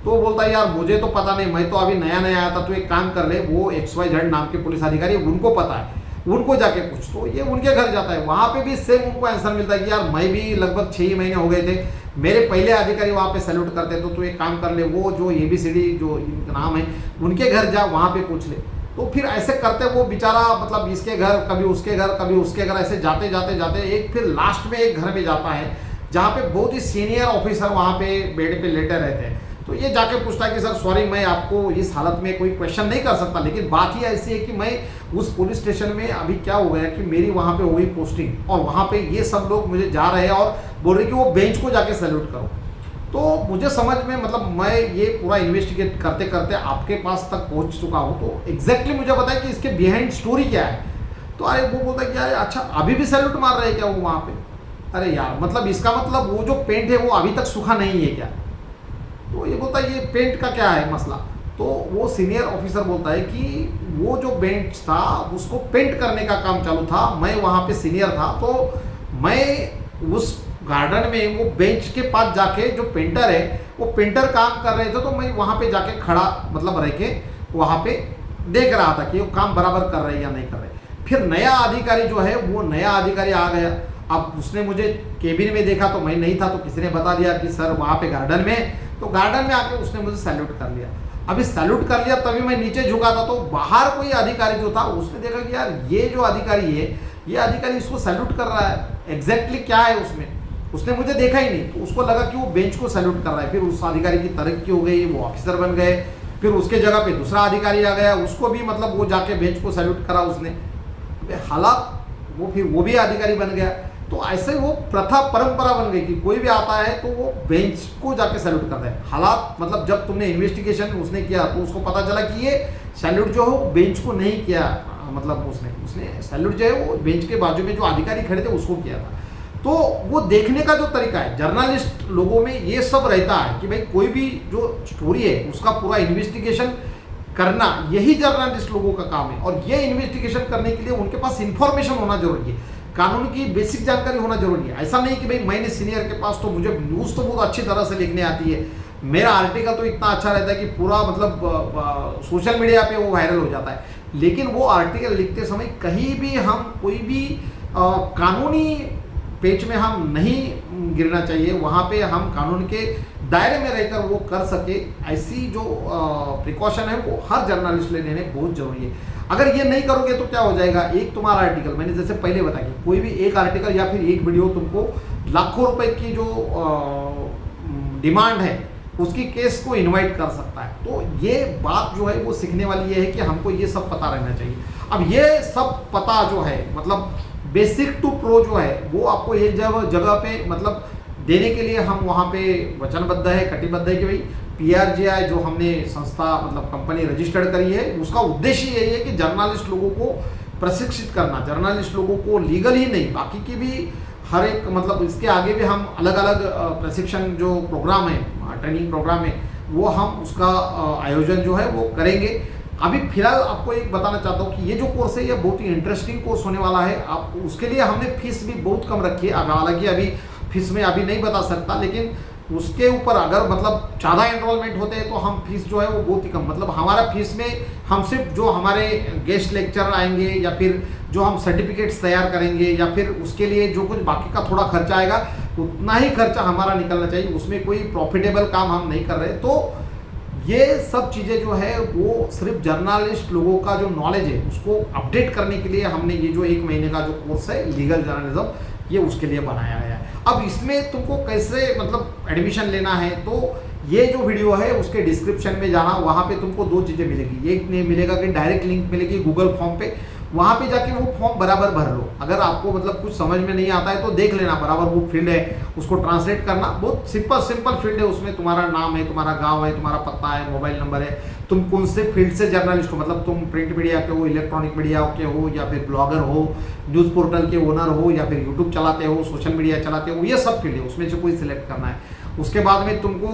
तो बोलता है यार मुझे तो पता नहीं, मैं तो अभी नया आया था, तो एक काम कर ले वो XYZ नाम के पुलिस अधिकारी उनको पता है, उनको जाके पूछ। तो ये उनके घर जाता है, वहाँ पे भी सेम उनको आंसर मिलता है कि यार मैं भी लगभग 6 महीने हो गए थे, मेरे पहले अधिकारी वहाँ पे सैल्यूट करते तो तू एक काम कर ले वो जो ABCD जो इनका नाम है उनके घर जा वहाँ पे पूछ ले। तो फिर ऐसे करते वो बेचारा मतलब इसके घर कभी उसके घर कभी उसके घर ऐसे जाते जाते जाते एक फिर लास्ट में एक घर में जाता है जहाँ पे बहुत ही सीनियर ऑफिसर वहाँ पे बेड पे लेटे रहते हैं। तो ये जाके पूछता है कि सर सॉरी मैं आपको इस हालत में कोई क्वेश्चन नहीं कर सकता, लेकिन बात ही ऐसी है कि मैं उस पुलिस स्टेशन में अभी क्या हो गया कि मेरी वहाँ पे हो गई पोस्टिंग, और वहाँ पे ये सब लोग मुझे जा रहे हैं और बोल रहे कि वो बेंच को जाके सैल्यूट करो। तो मुझे समझ में, मतलब मैं ये पूरा इन्वेस्टिगेट करते करते आपके पास तक पहुँच चुका हूँ, तो एग्जैक्टली मुझे बताया कि इसके बिहाइंड स्टोरी क्या है। तो अरे वो बोलता है कि अरे अच्छा अभी भी सैल्यूट मार रहे हैं क्या वो वहाँ पे? अरे यार मतलब इसका मतलब वो जो पेंट है वो अभी तक सूखा नहीं है क्या? तो ये बोलता है ये पेंट का क्या है मसला? तो वो सीनियर ऑफिसर बोलता है कि वो जो बेंच था उसको पेंट करने का काम चालू था, मैं वहाँ पे सीनियर था, तो मैं उस गार्डन में वो बेंच के पास जाके जो पेंटर है वो पेंटर काम कर रहे थे, तो मैं वहाँ पे जाके खड़ा मतलब रह के वहाँ पे देख रहा था कि वो काम बराबर कर रहे हैं या नहीं कर रहे। फिर नया अधिकारी जो है वो नया अधिकारी आ गया। अब उसने मुझे केबिन में देखा तो मैं नहीं था, तो किसी ने बता दिया कि सर वहाँ पे गार्डन में, तो गार्डन में आके उसने मुझे सैल्यूट कर लिया। अभी सैल्यूट कर लिया तभी मैं नीचे झुका था, तो बाहर कोई अधिकारी जो था उसने देखा कि यार ये जो अधिकारी है ये अधिकारी इसको सैल्यूट कर रहा है, एग्जैक्टली क्या है उसमें? उसने मुझे देखा ही नहीं, तो उसको लगा कि वो बेंच को सैल्यूट कर रहा है। फिर उस अधिकारी की तरक्की हो गई, वो ऑफिसर बन गए। फिर उसके जगह पे दूसरा अधिकारी आ गया, उसको भी मतलब वो जाके बेंच को सैल्यूट करा उसने। हालात वो फिर वो भी अधिकारी बन गया। तो ऐसे वो प्रथा परंपरा बन गई कि कोई भी आता है तो वो बेंच को जाके सैल्यूट करता है। हालात मतलब जब तुमने इन्वेस्टिगेशन उसने किया तो उसको पता चला कि ये सैल्यूट जो है बेंच को नहीं किया, मतलब उसने सैल्यूट जो है वो बेंच के बाजू में जो अधिकारी खड़े थे उसको किया था। तो वो देखने का जो तरीका है, जर्नलिस्ट लोगों में ये सब रहता है कि भाई कोई भी जो स्टोरी है उसका पूरा इन्वेस्टिगेशन करना, यही जर्नलिस्ट लोगों का काम है। और ये इन्वेस्टिगेशन करने के लिए उनके पास इंफॉर्मेशन होना जरूरी है, कानून की बेसिक जानकारी होना जरूरी है। ऐसा नहीं कि भाई मैंने सीनियर के पास तो मुझे न्यूज़ तो बहुत अच्छी तरह से लिखने आती है, मेरा आर्टिकल तो इतना अच्छा रहता है कि पूरा मतलब सोशल मीडिया पे वो वायरल हो जाता है। लेकिन वो आर्टिकल लिखते समय कहीं भी हम कोई भी कानूनी पेच में हम नहीं गिरना चाहिए, वहाँ पे हम कानून के दायरे में रहकर वो कर सके, ऐसी जो प्रिकॉशन है वो हर जर्नलिस्ट लेने बहुत जरूरी है। अगर ये नहीं करोगे तो क्या हो जाएगा, एक तुम्हारा आर्टिकल, मैंने जैसे पहले बताया कि कोई भी एक आर्टिकल या फिर एक वीडियो तुमको लाखों रुपए की जो डिमांड है उसकी केस को इनवाइट कर सकता है। तो ये बात जो है वो सीखने वाली ये है कि हमको ये सब पता रहना चाहिए। अब ये सब पता जो है मतलब बेसिक टू प्रो जो है वो आपको एक जगह पे मतलब देने के लिए हम वहाँ पे वचनबद्ध है, कटिबद्ध है कि भाई PRGI जो हमने संस्था मतलब कंपनी रजिस्टर्ड करी है उसका उद्देश्य यही है कि जर्नलिस्ट लोगों को प्रशिक्षित करना, जर्नलिस्ट लोगों को लीगल ही नहीं बाकी की भी हर एक मतलब इसके आगे भी हम अलग अलग प्रशिक्षण जो प्रोग्राम है, ट्रेनिंग प्रोग्राम है, वो हम उसका आयोजन जो है वो करेंगे। अभी फिलहाल आपको एक बताना चाहता हूँ कि ये जो कोर्स है ये बहुत ही इंटरेस्टिंग कोर्स होने वाला है। आप उसके लिए हमने फीस भी बहुत कम रखी है, हालांकि अभी फीस में अभी नहीं बता सकता, लेकिन उसके ऊपर अगर मतलब ज़्यादा एनरोलमेंट होते हैं तो हम फीस जो है वो बहुत ही कम, मतलब हमारा फीस में हम सिर्फ जो हमारे गेस्ट लेक्चर आएंगे या फिर जो हम सर्टिफिकेट्स तैयार करेंगे या फिर उसके लिए जो कुछ बाकी का थोड़ा खर्चा आएगा उतना ही खर्चा हमारा निकलना चाहिए, उसमें कोई प्रॉफिटेबल काम हम नहीं कर रहे। तो ये सब चीज़ें जो है वो सिर्फ जर्नलिस्ट लोगों का जो नॉलेज है उसको अपडेट करने के लिए हमने ये जो 1 महीने का जो कोर्स है लीगल जर्नलिज्म ये उसके लिए बनाया गया है। अब इसमें तुमको कैसे मतलब एडमिशन लेना है, तो ये जो वीडियो है उसके डिस्क्रिप्शन में जाना, वहाँ पे तुमको 2 चीज़ें मिलेगी। एक मिलेगा कि डायरेक्ट लिंक मिलेगी गूगल फॉर्म पे, वहाँ पे जाके वो फॉर्म बराबर भर लो। अगर आपको मतलब कुछ समझ में नहीं आता है तो देख लेना, बराबर वो फील्ड है उसको ट्रांसलेट करना, बहुत सिंपल फील्ड है। उसमें तुम्हारा नाम है, तुम्हारा गांव है, तुम्हारा पता है, मोबाइल नंबर है, तुम कौन से फील्ड से जर्नलिस्ट हो, मतलब तुम प्रिंट मीडिया के हो, इलेक्ट्रॉनिक मीडिया के हो या फिर ब्लॉगर हो, न्यूज़ पोर्टल के ओनर हो या फिर यूट्यूब चलाते हो, सोशल मीडिया चलाते हो, ये सब फील्ड है, उसमें से कोई सिलेक्ट करना है। उसके बाद में तुमको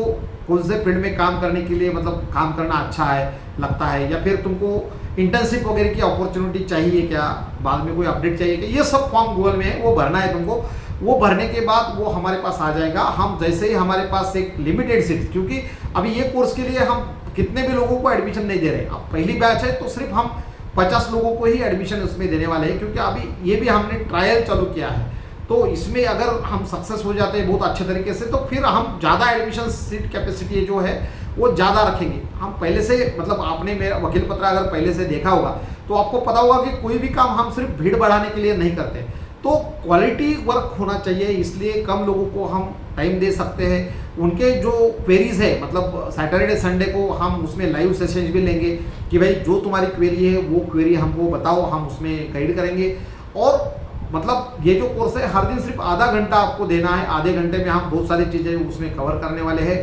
कौन से फील्ड में काम करने के लिए मतलब काम करना अच्छा है लगता है, या फिर तुमको इंटर्नशिप वगैरह की अपॉर्चुनिटी चाहिए क्या, बाद में कोई अपडेट चाहिए क्या, ये सब फॉर्म गूगल में है, वो भरना है तुमको। वो भरने के बाद वो हमारे पास आ जाएगा। हम जैसे ही हमारे पास एक लिमिटेड सीट, क्योंकि अभी ये कोर्स के लिए हम कितने भी लोगों को एडमिशन नहीं दे रहे, अब पहली बैच है तो सिर्फ हम 50 लोगों को ही एडमिशन उसमें देने वाले हैं, क्योंकि अभी ये भी हमने ट्रायल चालू किया है। तो इसमें अगर हम सक्सेस हो जाते हैं बहुत अच्छे तरीके से तो फिर हम ज़्यादा एडमिशन सीट कैपेसिटी जो है वो ज़्यादा रखेंगे। हम पहले से मतलब आपने मेरा वकील पत्र अगर पहले से देखा होगा तो आपको पता होगा कि कोई भी काम हम सिर्फ भीड़ बढ़ाने के लिए नहीं करते। तो क्वालिटी वर्क होना चाहिए, इसलिए कम लोगों को हम टाइम दे सकते हैं। उनके जो क्वेरीज है, मतलब सैटरडे संडे को हम उसमें लाइव सेशन भी लेंगे कि भाई जो तुम्हारी क्वेरी है वो क्वेरी हमको बताओ, हम उसमें गाइड करेंगे। और मतलब ये जो कोर्स है हर दिन सिर्फ आधा घंटा आपको देना है, आधे घंटे में हम बहुत सारी चीज़ें उसमें कवर करने वाले हैं।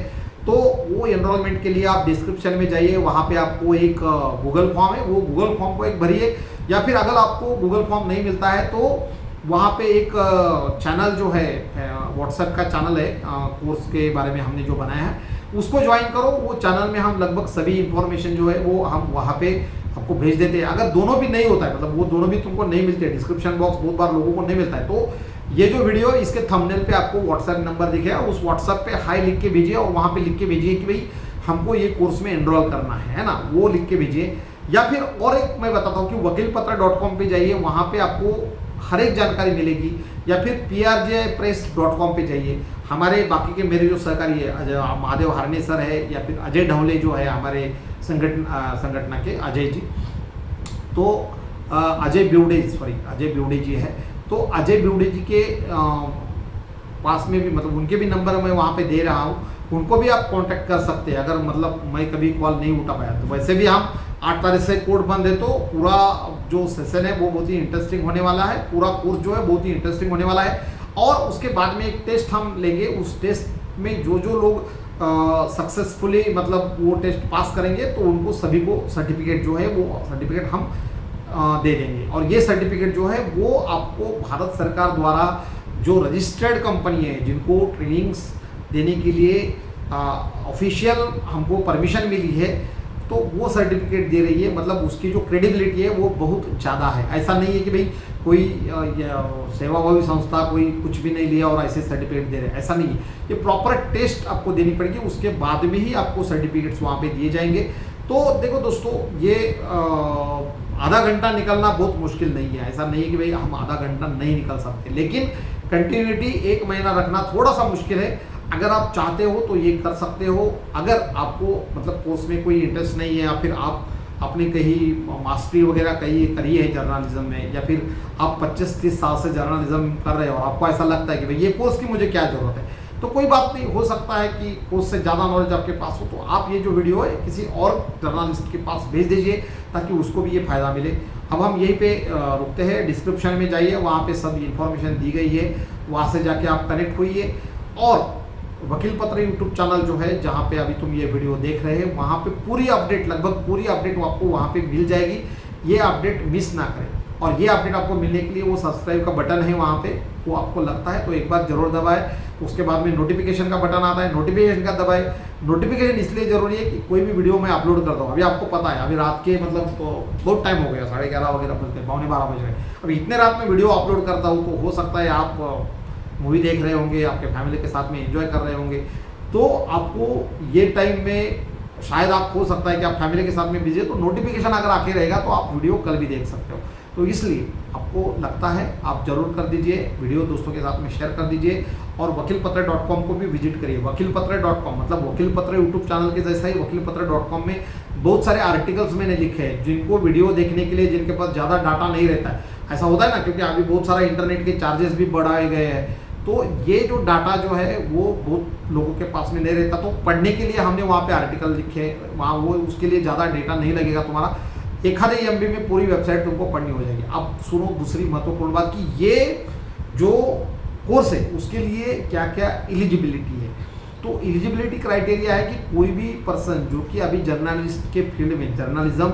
तो वो एनरोलमेंट के लिए आप डिस्क्रिप्शन में जाइए, वहाँ पे आपको एक गूगल फॉर्म है, वो गूगल फॉर्म को एक भरिए, या फिर अगर आपको गूगल फॉर्म नहीं मिलता है तो वहाँ पे एक चैनल जो है व्हाट्सएप का चैनल है, कोर्स के बारे में हमने जो बनाया है उसको ज्वाइन करो। वो चैनल में हम लगभग सभी इंफॉर्मेशन जो है वो हम वहाँ पे आपको भेज देते हैं। अगर दोनों भी नहीं होता है, मतलब वो दोनों भी तुमको नहीं मिलते, डिस्क्रिप्शन बॉक्स बहुत बार लोगों को नहीं मिलता है, तो ये जो वीडियो है इसके थंबनेल पे आपको व्हाट्सएप नंबर दिखेगा, उस व्हाट्सएप पे हाई लिख के भेजिए और वहाँ पे लिख के भेजिए कि भाई हमको ये कोर्स में एनरोल करना है ना, वो लिख के भेजिए। या फिर और एक मैं बताता हूँ कि वकीलपत्र.com पे जाइए, वहाँ पे आपको हर एक जानकारी मिलेगी। या फिर prjpress.com पे जाइए, हमारे बाकी के मेरे जो सहकारी है महादेव हारने सर है, या फिर अजय ढवले जो है हमारे संगठन के अजय जी, तो अजय ब्यूडे जी है, तो अजय ब्यूडे जी के पास में भी मतलब उनके भी नंबर मैं वहाँ पे दे रहा हूँ, उनको भी आप कांटेक्ट कर सकते हैं अगर मतलब मैं कभी कॉल नहीं उठा पाया तो। वैसे भी हम 8 तारीख से कोर्ट बंद है, तो पूरा जो सेशन है वो बहुत ही इंटरेस्टिंग होने वाला है, पूरा कोर्स जो है बहुत ही इंटरेस्टिंग होने वाला है। और उसके बाद में एक टेस्ट हम लेंगे, उस टेस्ट में जो लोग सक्सेसफुली मतलब वो टेस्ट पास करेंगे तो उनको सभी को सर्टिफिकेट जो है वो सर्टिफिकेट हम दे देंगे। और ये सर्टिफिकेट जो है वो आपको भारत सरकार द्वारा जो रजिस्टर्ड कंपनी है जिनको ट्रेनिंग्स देने के लिए ऑफिशियल हमको परमिशन मिली है, तो वो सर्टिफिकेट दे रही है। मतलब उसकी जो क्रेडिबिलिटी है वो बहुत ज़्यादा है। ऐसा नहीं है कि भाई कोई सेवाभावी संस्था कोई कुछ भी नहीं लिया और ऐसे सर्टिफिकेट दे रहे हैं, ऐसा नहीं है। ये प्रॉपर टेस्ट आपको देनी पड़ेगी, उसके बाद में ही आपको सर्टिफिकेट्स वहाँ पे दिए जाएंगे। तो देखो दोस्तों, ये आधा घंटा निकलना बहुत मुश्किल नहीं है, ऐसा नहीं है कि भाई हम आधा घंटा नहीं निकल सकते, लेकिन कंटिन्यूटी 1 महीना रखना थोड़ा सा मुश्किल है। अगर आप चाहते हो तो ये कर सकते हो। अगर आपको मतलब कोर्स में कोई इंटरेस्ट नहीं है, या फिर आपने कहीं मास्टरी वगैरह करी है जर्नलिज्म में, या फिर आप 25-30 साल से जर्नलिज्म कर रहे हो और आपको ऐसा लगता है कि भाई ये कोर्स की मुझे क्या ज़रूरत है, तो कोई बात नहीं, हो सकता है कि कोर्स से ज़्यादा नॉलेज आपके पास हो, तो आप ये जो वीडियो है किसी और जर्नलिस्ट के पास भेज दीजिए ताकि उसको भी ये फ़ायदा मिले। अब हम यहीं पे रुकते हैं, डिस्क्रिप्शन में जाइए, वहाँ पे सब इन्फॉर्मेशन दी गई है, वहाँ से जाके आप कनेक्ट होइए। और वकील पत्र यूट्यूब चैनल जो है जहाँ पे अभी तुम ये वीडियो देख रहे हैं, वहाँ पे पूरी अपडेट, लगभग पूरी अपडेट आपको वहाँ पे मिल जाएगी। ये अपडेट मिस ना करें, और ये अपडेट आपको मिलने के लिए वो सब्सक्राइब का बटन है वहाँ पे, वो आपको लगता है तो एक बार जरूर दबाएं। उसके बाद में नोटिफिकेशन का बटन आता है, नोटिफिकेशन का दबाएं। नोटिफिकेशन इसलिए जरूरी है कि कोई भी वीडियो मैं अपलोड करता हूँ, अभी आपको पता है अभी रात के मतलब तो बहुत टाइम हो गया, 11:30 वगैरह बज गए, 11:45 बज गए। अभी इतने रात में वीडियो अपलोड करता हूँ, तो हो सकता है आप मूवी देख रहे होंगे, आपके फैमिली के साथ में एंजॉय कर रहे होंगे, तो आपको ये टाइम में शायद आप हो सकता है कि आप फैमिली के साथ में बिजी है, तो नोटिफिकेशन अगर आके रहेगा तो आप वीडियो कल भी देख सकते हो। तो इसलिए आपको लगता है आप जरूर कर दीजिए, वीडियो दोस्तों के साथ में शेयर कर दीजिए, और वकीलपत्र.com को भी विजिट करिए। वकीलपत्र.com मतलब वकील पत्र यूट्यूब चैनल के जैसा ही वकीलपत्र.com में बहुत सारे आर्टिकल्स मैंने लिखे हैं, जिनको वीडियो देखने के लिए जिनके पास ज़्यादा डाटा नहीं रहता है, ऐसा होता है ना, क्योंकि अभी बहुत सारा इंटरनेट के चार्जेस भी बढ़ाए गए हैं, तो ये जो डाटा जो है वो बहुत लोगों के पास में नहीं रहता, तो पढ़ने के लिए हमने वहाँ पे आर्टिकल लिखे, वहाँ वो उसके लिए ज़्यादा डेटा नहीं लगेगा तुम्हारा, 1 MB में पूरी वेबसाइट तुमको पढ़नी हो जाएगी। अब सुनो दूसरी महत्वपूर्ण बात कि ये जो कोर्स है उसके लिए क्या क्या एलिजिबिलिटी है। तो एलिजिबिलिटी क्राइटेरिया है कि कोई भी पर्सन जो कि अभी जर्नलिस्ट के फील्ड में, जर्नलिज्म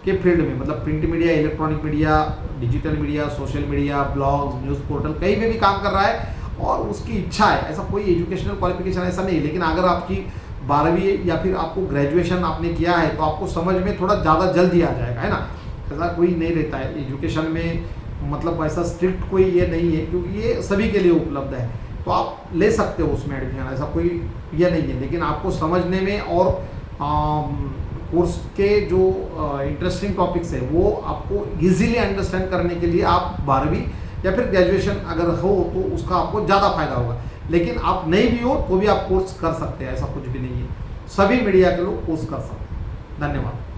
के फील्ड में, मतलब print media, electronic media, digital media, social media, blogs, news portal, कहीं पे भी काम कर रहा है और उसकी इच्छा है, ऐसा कोई एजुकेशनल क्वालिफिकेशन ऐसा नहीं है, लेकिन अगर आपकी 12वीं या फिर आपको ग्रेजुएशन आपने किया है तो आपको समझ में थोड़ा ज़्यादा जल्दी आ जाएगा, है ना। ऐसा कोई नहीं रहता है एजुकेशन में, मतलब ऐसा स्ट्रिक्ट कोई ये नहीं है, क्योंकि ये सभी के लिए उपलब्ध है, तो आप ले सकते हो उसमें एडमिशन, ऐसा कोई ये नहीं है। लेकिन आपको समझने में और कोर्स के जो इंटरेस्टिंग टॉपिक्स है वो आपको इजीली अंडरस्टैंड करने के लिए आप 12वीं या फिर ग्रेजुएशन अगर हो तो उसका आपको ज़्यादा फायदा होगा। लेकिन आप नहीं भी हो तो भी आप कोर्स कर सकते हैं, ऐसा कुछ भी नहीं है, सभी मीडिया के लोग कोर्स कर सकते हैं। धन्यवाद।